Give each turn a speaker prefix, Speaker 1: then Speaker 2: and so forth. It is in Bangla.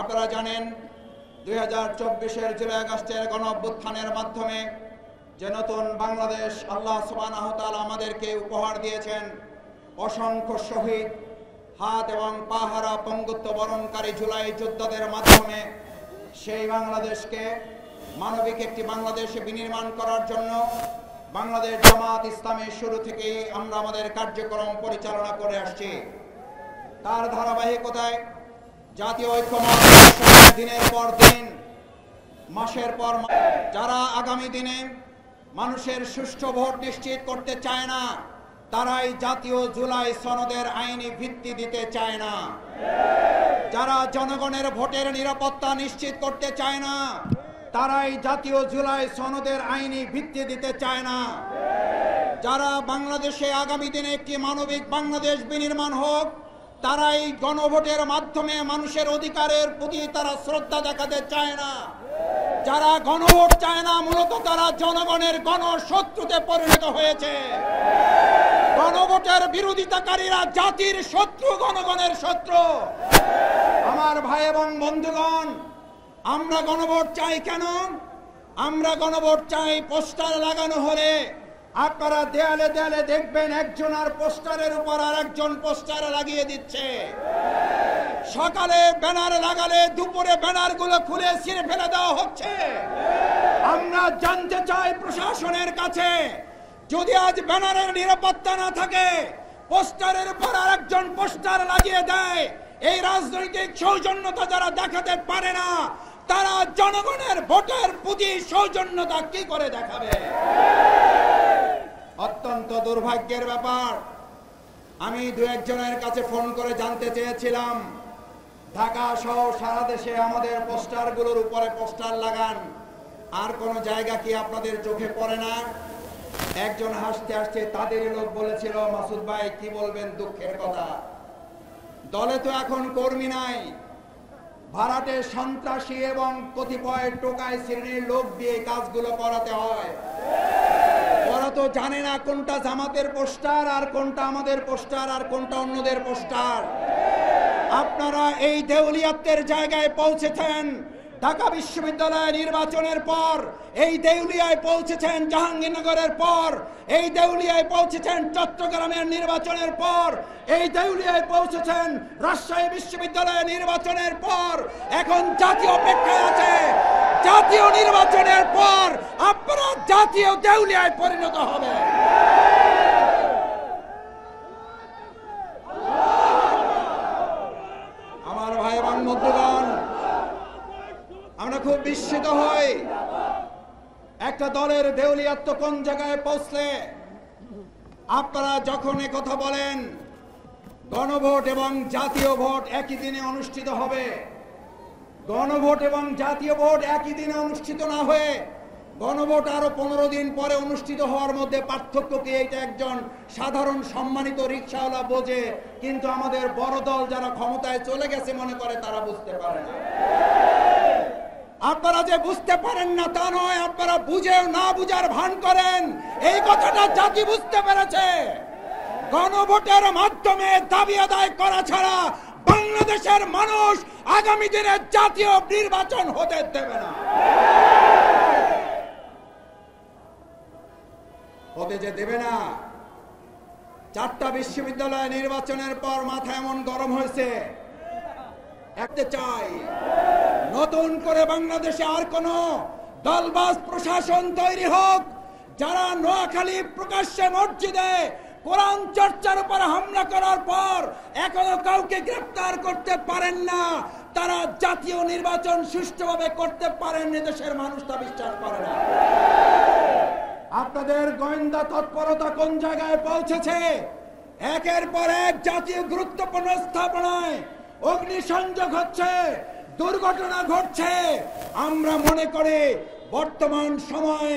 Speaker 1: আপনারা জানেন 2024-এর জুলাই আগস্টের গণঅভ্যুত্থানের মাধ্যমে যে নতুন বাংলাদেশ আল্লাহ সুবহানাহু ওয়া তাআলা আমাদেরকে উপহার দিয়েছেন, অসংখ্য শহীদ, হাত এবং পা হারা পঙ্গুত্ব বরণকারী জুলাই যোদ্ধাদের মাধ্যমে সেই বাংলাদেশকে মানবিক একটি বাংলাদেশে বিনির্মাণ করার জন্য বাংলাদেশ জামাত ইসলামী শুরু থেকেই আমরা আমাদের কার্যক্রম পরিচালনা করে আসছি। তার ধারাবাহিকতায় জাতীয় ঐক্যমত্য দিনের পর দিন, মাসের পর মাস, যারা আগামী দিনে মানুষের সুষ্ঠু ভোট নিশ্চিত করতে চায় না, তারাই জাতীয় জুলাই সনদের আইনি ভিত্তি দিতে চায় না। যারা জনগণের ভোটের নিরাপত্তা নিশ্চিত করতে চায় না, তারাই জাতীয় জুলাই সনদের আইনি ভিত্তি দিতে চায় না। যারা বাংলাদেশে আগামী দিনে একটি মানবিক বাংলাদেশ বিনির্মাণ হোক, তারাই গণভোটের মাধ্যমে মানুষের অধিকারের প্রতি তারা শ্রদ্ধা দেখাতে চায় না। যারা গণভোট চায় না, মূলত তারা জনগণের গণশত্রুতে পরিণত হয়েছে। গণভোটের বিরোধিতাকারীরা জাতির শত্রু, গণগণের শত্রু। আমার ভাই এবং বন্ধুগণ, আমরা গণভোট চাই কেন? আমরা গণভোট চাই পোস্টার লাগানো হলে আপনারা দেয়ালে দেয়ালে দেখবেন একজন আর পোস্টারের উপর আর একজন পোস্টার লাগিয়ে দিচ্ছে। সকালে ব্যানার লাগালে দুপুরে ব্যানার গুলো খুলে ছিঁড়ে ফেলে দেওয়া হচ্ছে। আমরা জানতে চাই প্রশাসনের কাছে, যদি আজ ব্যানারের নিরাপত্তা না থাকে, পোস্টারের উপর আর একজন পোস্টার লাগিয়ে দেয়, এই রাজনৈতিক সৌজন্যতা যারা দেখাতে পারে না, তারা জনগণের ভোটের প্রতি সৌজন্যতা কি করে দেখাবে? অত্যন্ত দুর্ভাগ্যের ব্যাপার। আমি দু একজনের কাছে ফোন করে জানতে চেয়েছিলাম, ঢাকা সহ সারা দেশে আমাদের পোস্টারগুলোর উপরে পোস্টার লাগান, আর কোন জায়গা কি আপনাদের চোখে পড়ে না? একজন হাসতে হাসতে তাদেরই লোক বলেছিল, মাসুদ ভাই কি বলবেন, দুঃখের কথা, দলে তো এখন কর্মী নাই, ভাড়াটে সন্ত্রাসী এবং কতিপয় টোকাই শ্রেণীর লোক দিয়ে কাজগুলো করাতে হয়। ওরা তো জানে না কোনটা জামাতের পোস্টার আর কোনটা আমাদের পোস্টার আর কোনটা অন্যদের পোস্টার। আপনারা এই দেউলিয়াত্বের জায়গায় পৌঁছেছেন ঢাকা বিশ্ববিদ্যালয় নির্বাচনের পর, এই দেউলিয়ায় পৌঁছেছেন জাহাঙ্গীরনগরের পর, এই দেউলিয়ায় পৌঁছেছেন চট্টগ্রামের নির্বাচনের পর, এই দেউলিয়ায় পৌঁছেছেন রাজশাহী বিশ্ববিদ্যালয় নির্বাচনের পর। এখন জাতীয় অপেক্ষায় আছে, জাতীয় নির্বাচনের পর আপনারা জাতীয় দেউলিয়ায় পরিণত হবে। আমার ভাই এবং বন্ধুগণ, আমরা খুব বিস্মিত হই একটা দলের দেউলিয়াত্ব কোন জায়গায় পৌঁছলে। আপনারা যখন কথা বলেন গণভোট এবং জাতীয় ভোট একই দিনে অনুষ্ঠিত হবে, গণভোট এবং জাতীয় ভোট একই দিনে অনুষ্ঠিত না হয়ে গণভোট আরো 15 দিন পরে অনুষ্ঠিত হওয়ার মধ্যে পার্থক্য কি? এটা একজন সাধারণ সম্মানিত রিকশাওয়ালা বোঝে, কিন্তু আমাদের বড় দল যারা ক্ষমতায় চলে গেছে মনে করে তারা বুঝতে পারে না। আপনারা যে বুঝতে পারেন না তা নয়, আপনারা বুঝেও না বুঝার ভান করেন, এই কথাটা জাতি বুঝতে পেরেছে। গণভোটের মাধ্যমে দাবি আদায় করা ছাড়া বাংলাদেশের মানুষ আগামী দিনে জাতীয় নির্বাচন হতে দেবে না। হতে যে দেবে না। 4টা বিশ্ববিদ্যালয় নির্বাচনের পর মাথা এমন গরম হয়েছে, একটা চাই নতুন করে বাংলাদেশে আর কোন দলবাজ প্রশাসন তৈরি হোক, যারা নোয়াখালী প্রকাশ্যে মসজিদে কোরআন চর্চার উপর হামলা করার পর এখনো কাউকে গ্রেফতার করতে পারেন না, তারা জাতীয় নির্বাচন সুষ্ঠুভাবে করতে পারেন, দেশের মানুষ তা বিশ্বাস করে না। আপনাদের গোয়েন্দা তৎপরতা কোন জায়গায় পৌঁছেছে? একের পর এক জাতীয় গুরুত্বপূর্ণ স্থাপনায় অগ্নিসংযোগ হচ্ছে, দুর্ঘটনা ঘটছে। আমরা মনে করি বর্তমান সময়ে